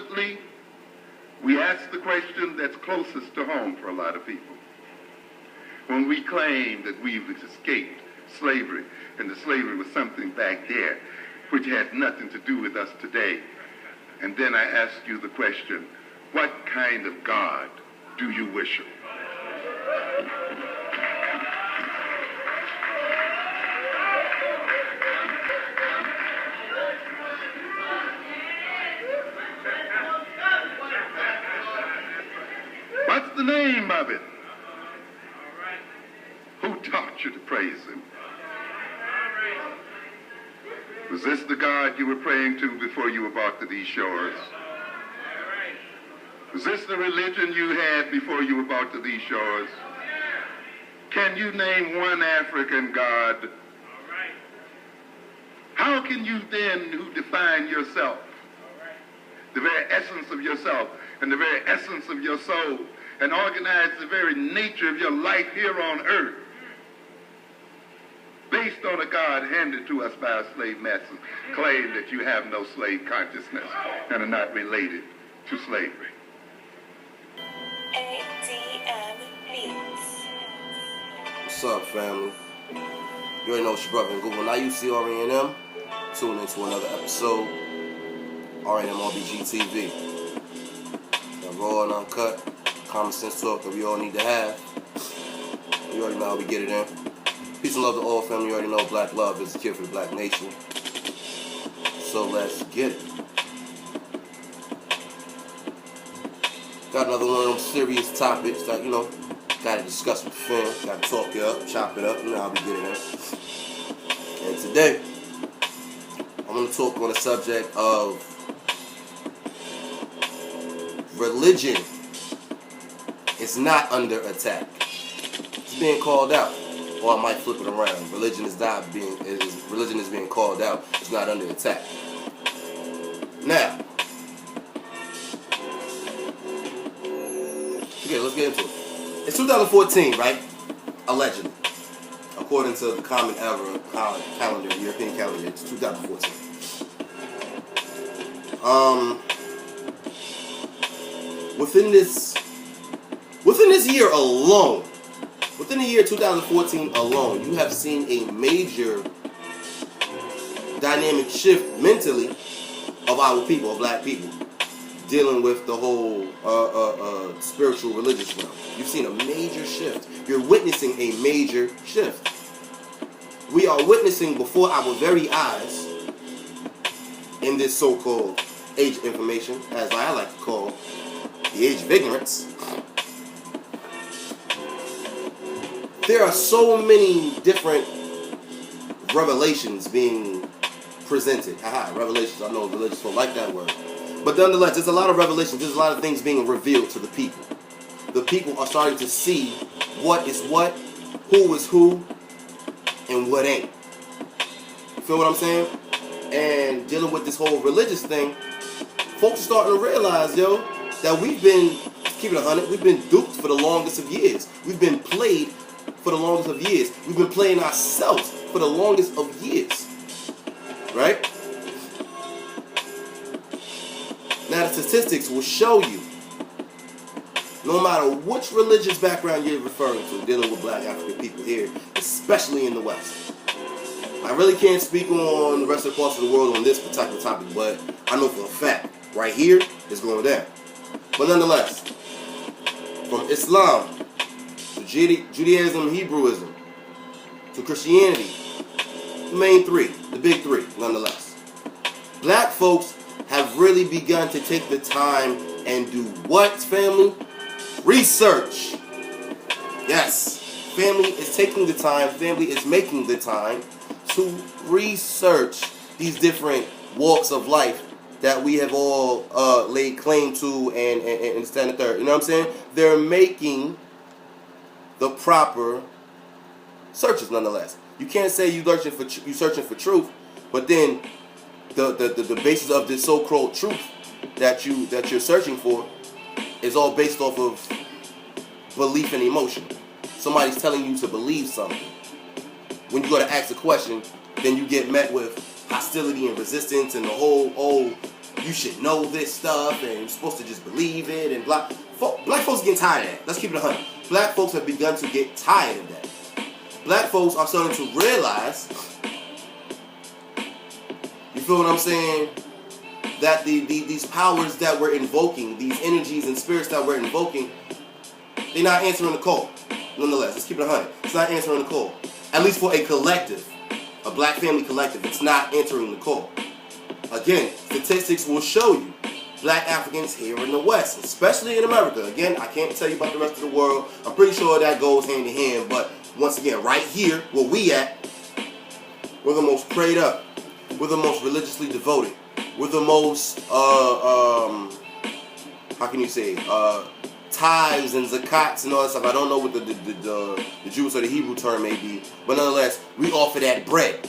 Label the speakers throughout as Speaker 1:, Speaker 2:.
Speaker 1: ultimately, we ask the question that's closest to home for a lot of people. When we claim that we've escaped slavery, and that slavery was something back there which had nothing to do with us today. And then I ask you the question, what kind of God do you worship? What's the name of it? Who taught you to praise him? Was this the God you were praying to before you were brought to these shores? Was this the religion you had before you were brought to these shores? Can you name one African God? How can you then, who define yourself, the very essence of yourself and the very essence of your soul, and organize the very nature of your life here on earth, based on a God handed to us by a slave master, claim that you have no slave consciousness and are not related to slavery?
Speaker 2: ADM Beats.
Speaker 3: What's up, family? You already know it's your brother in Google. Now you see RNM. Tune into another episode. RNM RBG TV. That raw and uncut, common sense talk that we all need to have. You already know how we get it in. Peace and love to all, family. You already know black love is the cure for the black nation. So let's get it. Got another one of them serious topics that, gotta discuss with fam, gotta talk it up, chop it up, you know how we get it in. And today, I'm gonna talk on the subject of religion is not under attack. It's being called out. Or I might flip it around. Religion is being called out. It's not under attack. Now, okay, let's get into it. It's 2014, right? Allegedly, according to the common era calendar, European calendar, it's 2014. Within this year alone. Within the year 2014 alone, you have seen a major dynamic shift mentally of our people, of black people, dealing with the whole spiritual religious realm. You've seen a major shift. You're witnessing a major shift. We are witnessing before our very eyes in this so-called age of information, as I like to call the age of ignorance. There are so many different revelations being presented. Revelations. I know religious don't like that word. But nonetheless, there's a lot of revelations. There's a lot of things being revealed to the people. The people are starting to see what is what, who is who, and what ain't. You feel what I'm saying? And dealing with this whole religious thing, folks are starting to realize, that we've been, keep it 100, we've been duped for the longest of years. We've been played for the longest of years. We've been playing ourselves for the longest of years. Right? Now the statistics will show you, no matter which religious background you're referring to, dealing with black African people here, especially in the West. I really can't speak on the rest of the parts of the world on this particular topic, but I know for a fact, right here, it's going down. But nonetheless, from Islam to Judaism, Hebrewism, to Christianity, the main three, the big three, nonetheless. Black folks have really begun to take the time and do what, family? Research. Yes, family is taking the time, family is making the time to research these different walks of life that we have all laid claim to and stand a third. You know what I'm saying? They're making the proper searches, nonetheless. You can't say you're searching for truth, but then the basis of this so-called truth that you're searching for is all based off of belief and emotion. Somebody's telling you to believe something. When you go to ask a question, then you get met with hostility and resistance and the whole you should know this stuff and you're supposed to just believe it and blah. Black folks are getting tired of that. Let's keep it 100. Black folks have begun to get tired of that. Black folks are starting to realize, you feel what I'm saying, that these powers that we're invoking, these energies and spirits that we're invoking, they're not answering the call. Nonetheless, let's keep it 100. It's not answering the call. At least for a collective, a black family collective, it's not answering the call. Again, statistics will show you black Africans here in the West, especially in America. Again, I can't tell you about the rest of the world. I'm pretty sure that goes hand in hand. But once again, right here, where we at, we're the most prayed up. We're the most religiously devoted. We're the most, how can you say, tithes and zakats and all that stuff. I don't know what the Jewish or the Hebrew term may be. But nonetheless, we offer that bread.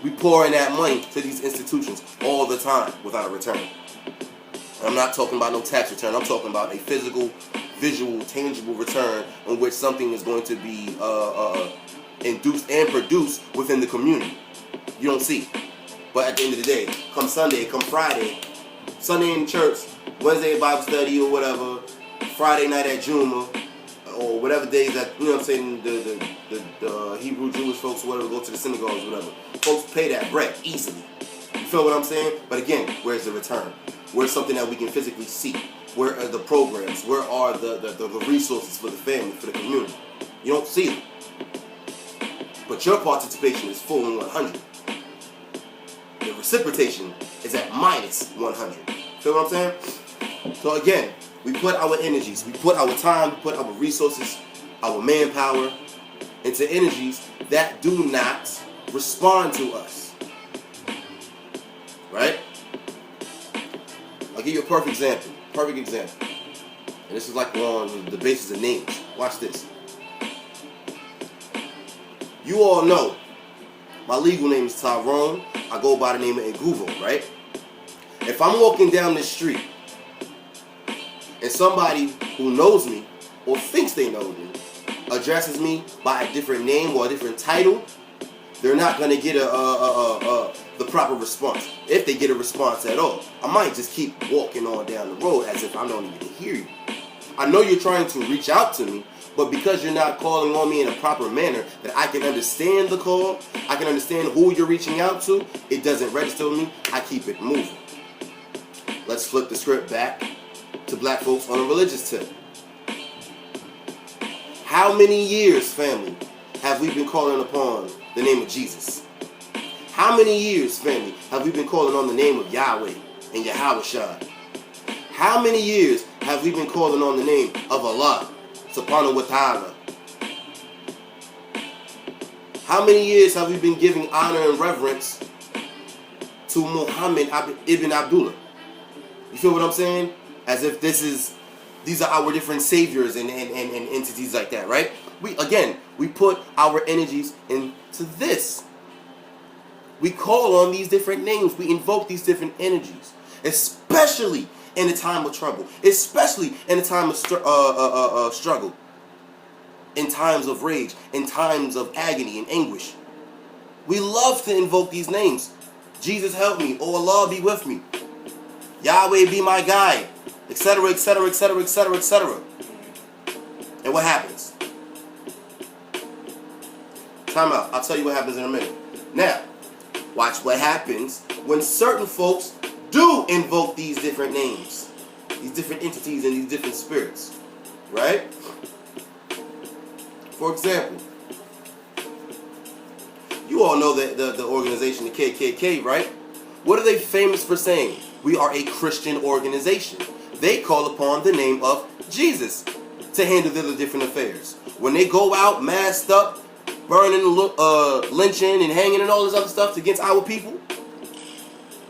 Speaker 3: We pour in that money to these institutions all the time without a return. I'm not talking about no tax return. I'm talking about a physical, visual, tangible return on which something is going to be induced and produced within the community. You don't see. But at the end of the day, come Sunday, come Friday, Sunday in church, Wednesday Bible study or whatever, Friday night at Juma, or whatever days that, you know what I'm saying, the Hebrew Jewish folks or whatever go to the synagogues or whatever. Folks pay that bread easily. You feel what I'm saying? But again, where's the return? Where's something that we can physically see? Where are the programs? Where are the resources for the family, for the community? You don't see it. But your participation is full and 100. The reciprocation is at minus 100. Feel what I'm saying? So again, we put our energies, we put our time, we put our resources, our manpower into energies that do not respond to us. Right? I'll give you a perfect example. And this is like on the basis of names. Watch this. You all know my legal name is Tyrone. I go by the name of Invoke, right? If I'm walking down the street and somebody who knows me or thinks they know me addresses me by a different name or a different title, they're not going to get the proper response. If they get a response at all, I might just keep walking on down the road as if I don't even hear you. I know you're trying to reach out to me, but because you're not calling on me in a proper manner that I can understand the call, I can understand who you're reaching out to, it doesn't register with me, I keep it moving. Let's flip the script back to black folks on a religious tip. How many years, family, have we been calling upon the name of Jesus? How many years, family, have we been calling on the name of Yahweh and Yahweh? How many years have we been calling on the name of Allah, subhanahu wa ta'ala? How many years have we been giving honor and reverence to Muhammad ibn Abdullah? You feel what I'm saying? As if these are our different saviors and entities like that, right? We put our energies into this. We call on these different names. We invoke these different energies, especially in a time of trouble, especially in a time of struggle, in times of rage, in times of agony and anguish. We love to invoke these names. Jesus help me, or Allah be with me, Yahweh be my guide, etc., etc., etc., etc., etc. And what happens? Time out. I'll tell you what happens in a minute. Now, watch what happens when certain folks do invoke these different names, these different entities and these different spirits, right? For example, you all know that the organization, the KKK, right? What are they famous for saying? We are a Christian organization. They call upon the name of Jesus to handle their different affairs. When they go out masked up, burning, lynching, and hanging and all this other stuff against our people,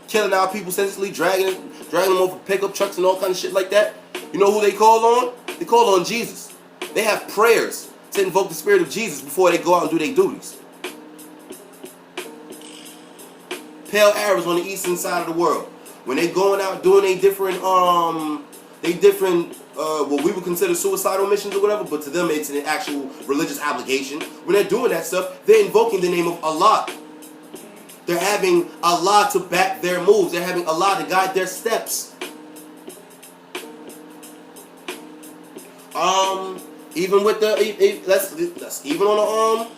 Speaker 3: killing our people senselessly, dragging them over pickup trucks and all kinds of shit like that. You know who they call on? They call on Jesus. They have prayers to invoke the spirit of Jesus before they go out and do their duties. Pale Arabs on the eastern side of the world, when they going out doing what we would consider suicidal missions or whatever, but to them it's an actual religious obligation. When they're doing that stuff, they're invoking the name of Allah They're having Allah to back their moves. They're having Allah to guide their steps. Even with let's even on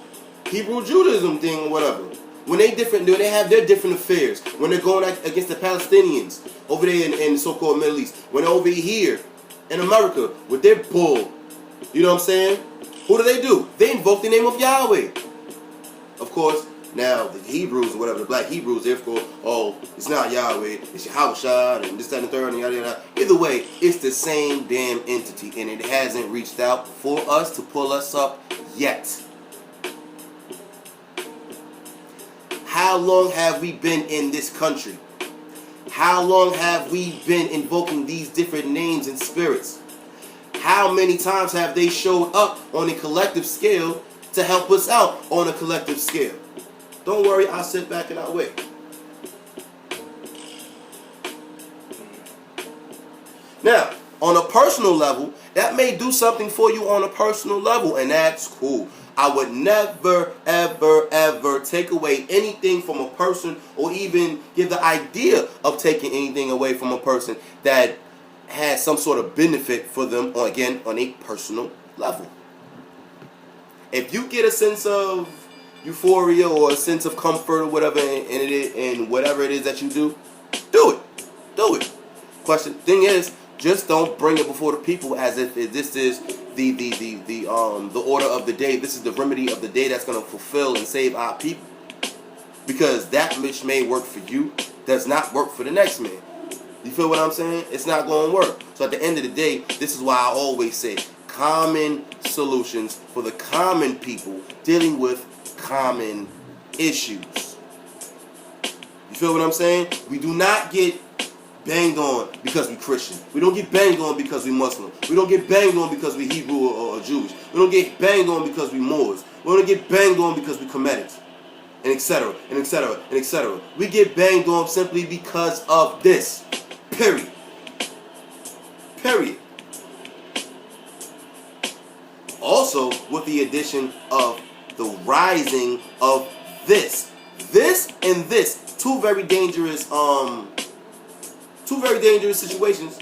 Speaker 3: the Hebrew Judaism thing or whatever. When they have their different affairs. When they're going against the Palestinians over there in the so-called Middle East. When they're over here in America with their bull. You know what I'm saying? Who do? They invoke the name of Yahweh. Of course, now the Hebrews or whatever, the black Hebrews, therefore, it's not Yahweh, it's Yahushua, and this, that, and the third, and yada, yada. Either way, it's the same damn entity, and it hasn't reached out for us to pull us up yet. How long have we been in this country? How long have we been invoking these different names and spirits? How many times have they showed up on a collective scale to help us out on a collective scale? Don't worry, I'll sit back and I'll wait. Now, on a personal level, that may do something for you on a personal level, and that's cool. I would never, ever, ever take away anything from a person or even give the idea of taking anything away from a person that has some sort of benefit for them, on a personal level. If you get a sense of euphoria or a sense of comfort or whatever in whatever it is that you do it. Thing is, just don't bring it before the people as if this is the order of the day. This is the remedy of the day that's going to fulfill and save our people. Because that which may work for you does not work for the next man. You feel what I'm saying? It's not going to work. So at the end of the day, this is why I always say common solutions for the common people dealing with common issues. You feel what I'm saying? We do not get banged on because we Christian. We don't get banged on because we Muslim. We don't get banged on because we Hebrew or Jewish. We don't get banged on because we Moors. We don't get banged on because we Comedics. And etc. and etc. and etc. We get banged on simply because of this. Period. Also, with the addition of the rising of this and this, two very dangerous situations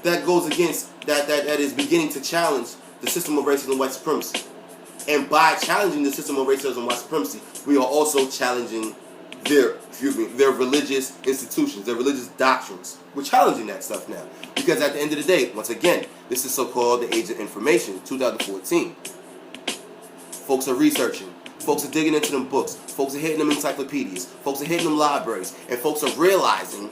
Speaker 3: that goes against that is beginning to challenge the system of racism and white supremacy. And by challenging the system of racism and white supremacy, we are also challenging their religious institutions, their religious doctrines. We're challenging that stuff now. Because at the end of the day, once again, this is so-called the age of information, 2014. Folks are researching. Folks are digging into them books. Folks are hitting them encyclopedias. Folks are hitting them libraries. And folks are realizing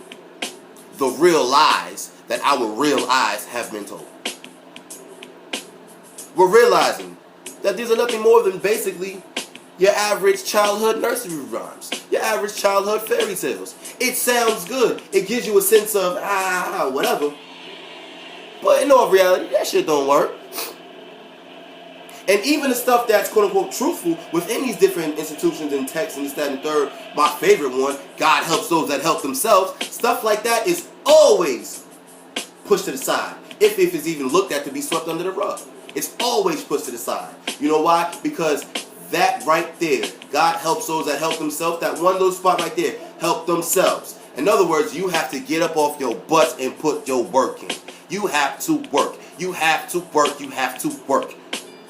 Speaker 3: the real lies that our real eyes have been told. We're realizing that these are nothing more than basically your average childhood nursery rhymes, your average childhood fairy tales. It sounds good. It gives you a sense of, whatever. But in all reality, that shit don't work. And even the stuff that's quote-unquote truthful within these different institutions and texts and this, that, and the third, my favorite one, God helps those that help themselves, stuff like that is always pushed to the side. If it's even looked at to be swept under the rug. It's always pushed to the side. You know why? Because that right there, God helps those that help themselves. That one little spot right there, help themselves. In other words, you have to get up off your butt and put your work in. You have to work. You have to work. You have to work.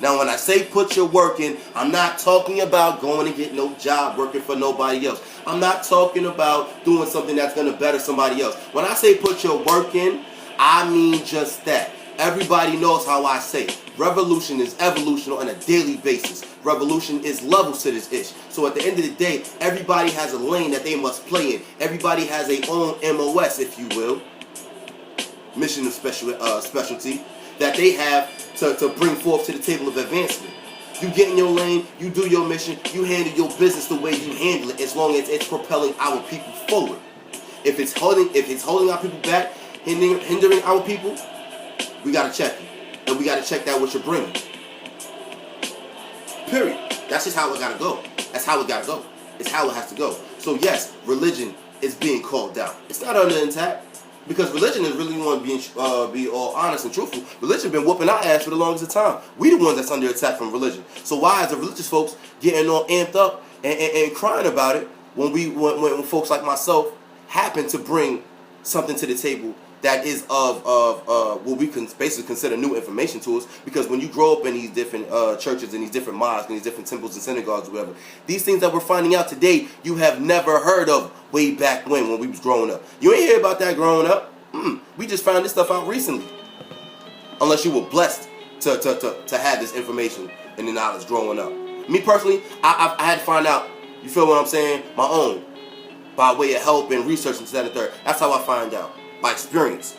Speaker 3: Now, when I say put your work in, I'm not talking about going and get no job working for nobody else. I'm not talking about doing something that's going to better somebody else. When I say put your work in, I mean just that. Everybody knows how I say it. Revolution is evolution on a daily basis. Revolution is levels to this ish. So at the end of the day, everybody has a lane that they must play in. Everybody has their own MOS, if you will. Mission of specialty that they have to bring forth to the table of advancement. You get in your lane, you do your mission, you handle your business the way you handle it, as long as it's propelling our people forward. If it's holding our people back, hindering our people, we gotta check it. And we gotta check that what you're bringing. Period. That's just how it gotta go. That's how it gotta go. It's how it has to go. So yes, religion is being called out. It's not under attack. Because religion is really want to be all honest and truthful. Religion been whooping our ass for the longest time. We the ones that's under attack from religion. So why is the religious folks getting all amped up and crying about it when folks like myself happen to bring something to the table that is of what we can basically consider new information to us, because when you grow up in these different churches and these different mosques and these different temples and synagogues or whatever, these things that we're finding out today you have never heard of way back when we was growing up. You ain't hear about that growing up. We just found this stuff out recently, unless you were blessed to have this information and the knowledge growing up. Me personally, I had to find out, you feel what I'm saying, my own, by way of help and research and that and third. That's how I find out, by experience.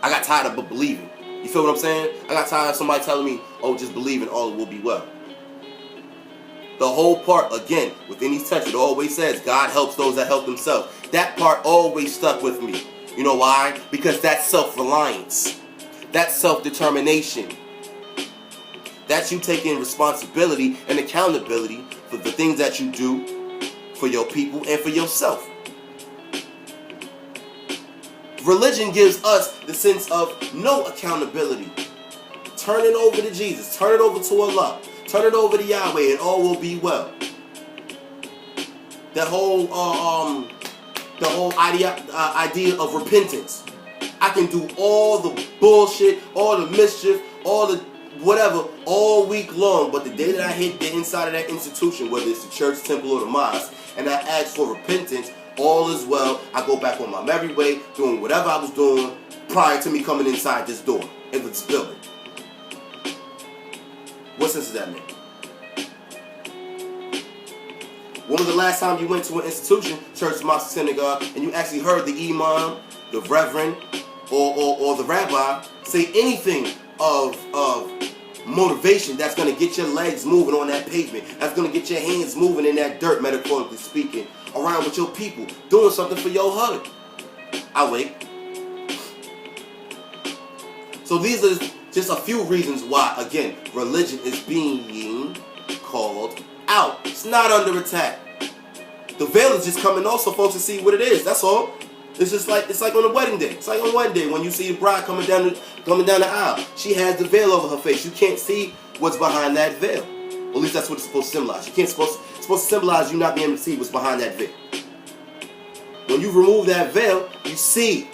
Speaker 3: I got tired of believing. You feel what I'm saying? I got tired of somebody telling me, oh, just believe and all will be well. The whole part, again, within these texts, it always says, God helps those that help themselves. That part always stuck with me. You know why? Because that's self-reliance. That's self-determination. That's you taking responsibility and accountability for the things that you do for your people and for yourself. Religion gives us the sense of no accountability. Turn it over to Jesus. Turn it over to Allah. Turn it over to Yahweh and all will be well. That whole idea of repentance. I can do all the bullshit, all the mischief, all the whatever, all week long, but the day that I hit the inside of that institution, whether it's the church, temple, or the mosque, and I ask for repentance, all is well. I go back on my merry way, doing whatever I was doing prior to me coming inside this door, in this building. What sense does that make? When was the last time you went to an institution, church, mosque, synagogue, and you actually heard the imam, the reverend, or the rabbi say anything of motivation that's going to get your legs moving on that pavement, that's going to get your hands moving in that dirt, metaphorically speaking, around with your people, doing something for your hood? I wait. So these are just a few reasons why, again, religion is being called out. It's not under attack. The veil is just coming off so folks can see what it is. That's all. It's just like on a wedding day. It's like on wedding day when you see the bride coming down the aisle. She has the veil over her face. You can't see what's behind that veil. Or at least that's what it's supposed to symbolize. It's supposed to symbolize you not being able to see what's behind that veil. When you remove that veil, you see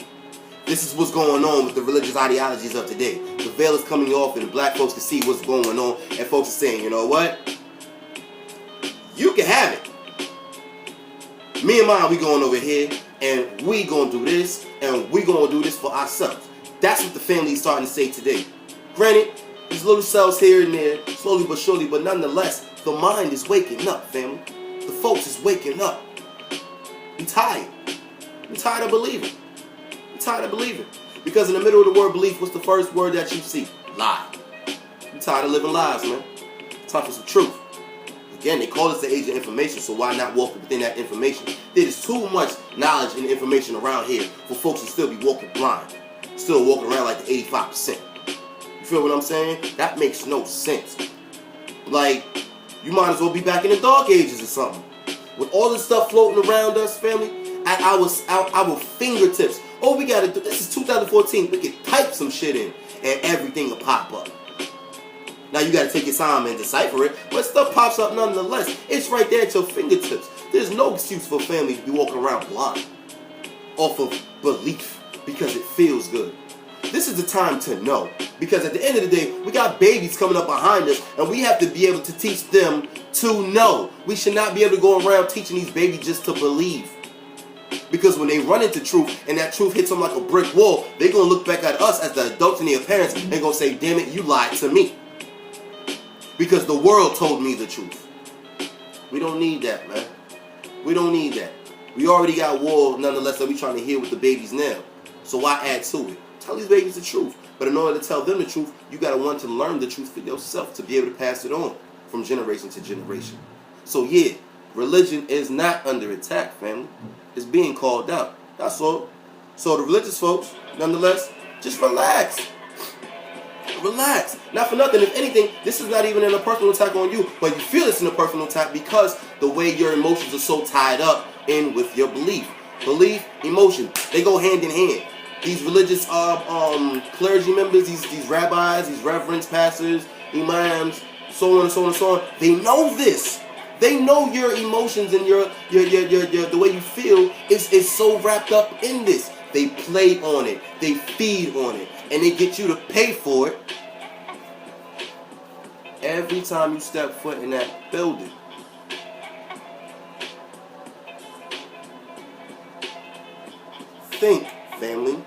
Speaker 3: this is what's going on with the religious ideologies of today. The veil is coming off and the black folks can see what's going on, and folks are saying, you know what? You can have it. Me and mine, we going over here, and we gonna do this, and we gonna do this for ourselves. That's what the family is starting to say today. Granted, there's little cells here and there, slowly but surely, but nonetheless, the mind is waking up, family. The folks is waking up. We tired. We tired of believing. We tired of believing. Because in the middle of the word belief, what's the first word that you see? Lie. We tired of living lies, man. Time for some truth. Again, they call this the age of information, so why not walk within that information? There's too much knowledge and information around here for folks to still be walking blind. Still walking around like the 85%. You feel what I'm saying? That makes no sense. Like, you might as well be back in the dark ages or something. With all this stuff floating around us, family, at our fingertips. All we gotta do, this is 2014, we can type some shit in and everything will pop up. Now you gotta take your time and decipher it, but stuff pops up nonetheless. It's right there at your fingertips. There's no excuse for a family to be walking around blind off of belief because it feels good. This is the time to know, because at the end of the day, we got babies coming up behind us, and we have to be able to teach them to know. We should not be able to go around teaching these babies just to believe. Because when they run into truth, and that truth hits them like a brick wall, they're going to look back at us as the adults and their parents, and going to say, damn it, you lied to me. Because the world told me the truth. We don't need that, man. We don't need that. We already got war, nonetheless, that we trying to heal with the babies now. So why add to it? Tell these babies the truth. But in order to tell them the truth, you got to want to learn the truth for yourself to be able to pass it on from generation to generation. So yeah, religion is not under attack, family. It's being called out. That's all. So the religious folks, nonetheless, just relax. Relax. Not for nothing. If anything, this is not even a personal attack on you, but you feel it's in a personal attack because the way your emotions are so tied up in with your belief. Belief, emotion, they go hand in hand. These religious clergy members, these rabbis, these reverends, pastors, imams, so on and so on and so on, they know this. They know your emotions and your the way you feel is so wrapped up in this. They play on it, they feed on it, and they get you to pay for it every time you step foot in that building. Think, family.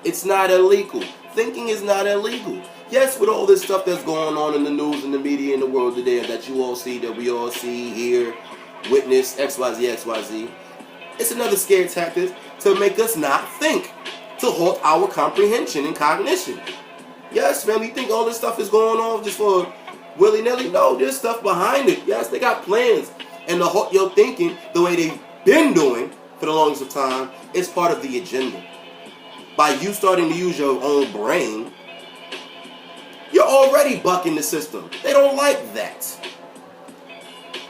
Speaker 3: It's not illegal. Thinking is not illegal. Yes, with all this stuff that's going on in the news and the media in the world today that you all see, that we all see, hear, witness, XYZ, it's another scare tactic to make us not think, to halt our comprehension and cognition. Yes, family, you think all this stuff is going on just for willy-nilly? No, there's stuff behind it. Yes, they got plans. And to halt your thinking the way they've been doing for the longest of time is part of the agenda. By you starting to use your own brain, you're already bucking the system. They don't like that.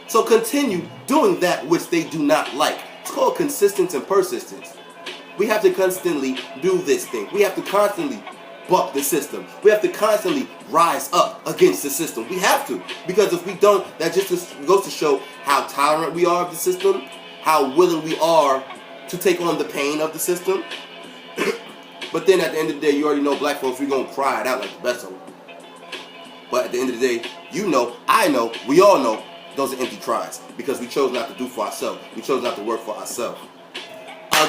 Speaker 3: So continue doing that which they do not like. It's called consistency and persistence. We have to constantly do this thing. We have to constantly buck the system. We have to constantly rise up against the system. We have to. Because if we don't, that just goes to show how tolerant we are of the system, how willing we are to take on the pain of the system. But then at the end of the day, you already know, black folks, we're going to cry it out like the best of them. But at the end of the day, you know, I know, we all know, those are empty cries. Because we chose not to do for ourselves. We chose not to work for ourselves.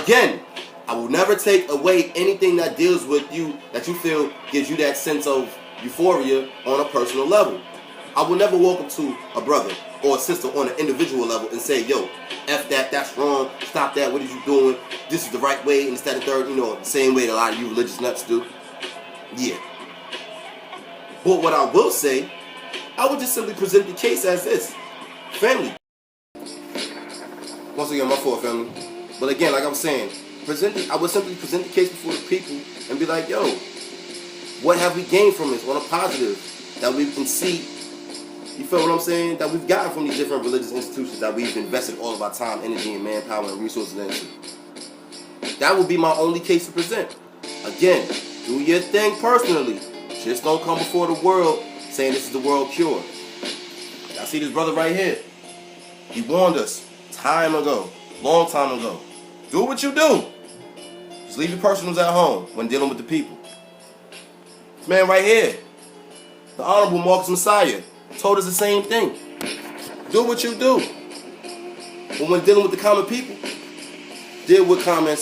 Speaker 3: Again, I will never take away anything that deals with you, that you feel gives you that sense of euphoria on a personal level. I will never walk up to a brother or a sister on an individual level and say, yo, F that, that's wrong, stop that, what are you doing? This is the right way, instead of third, the same way that a lot of you religious nuts do. Yeah. But what I will say, I would just simply present the case as this. Family. Once again, my fault, family. But again, like I'm saying, I would simply present the case before the people and be like, yo, what have we gained from this on a positive that we can see? You feel what I'm saying? That we've gotten from these different religious institutions that we've invested all of our time, energy, and manpower and resources into. That would be my only case to present. Again, do your thing personally. Just don't come before the world saying this is the world cure. I see this brother right here. He warned us time ago, long time ago. Do what you do. Just leave your personals at home when dealing with the people. This man right here, the Honorable Marcus Messiah, told us the same thing. Do what you do. But when dealing with the common people, deal with common,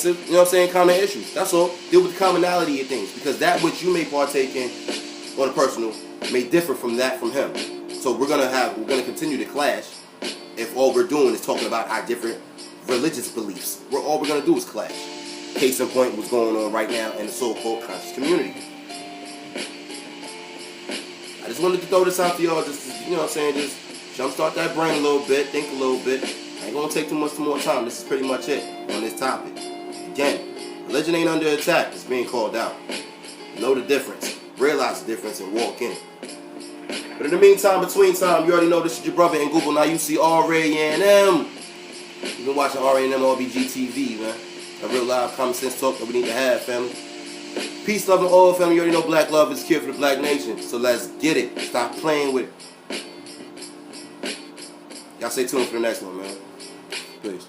Speaker 3: common issues. That's all. Deal with the commonality of things. Because that which you may partake in on a personal may differ from that from him. So we're gonna continue to clash if all we're doing is talking about our different religious beliefs. All we're gonna do is clash. Case in point, what's going on right now in the so-called conscious community. I just wanted to throw this out to y'all, just just jumpstart that brain a little bit, think a little bit. I ain't gonna take too much more time. This is pretty much it on this topic. Again, religion ain't under attack. It's being called out. Know the difference. Realize the difference and walk in. But in the meantime, between time, you already know this is your brother in Google. Now you see R-A-N-M. You've been watching R-A-N-M RBG TV, man. A real live common sense talk that we need to have, family. Peace, love, and all, family. You already know black love is the cure for the black nation. So let's get it. Stop playing with it. Y'all stay tuned for the next one, man. Peace.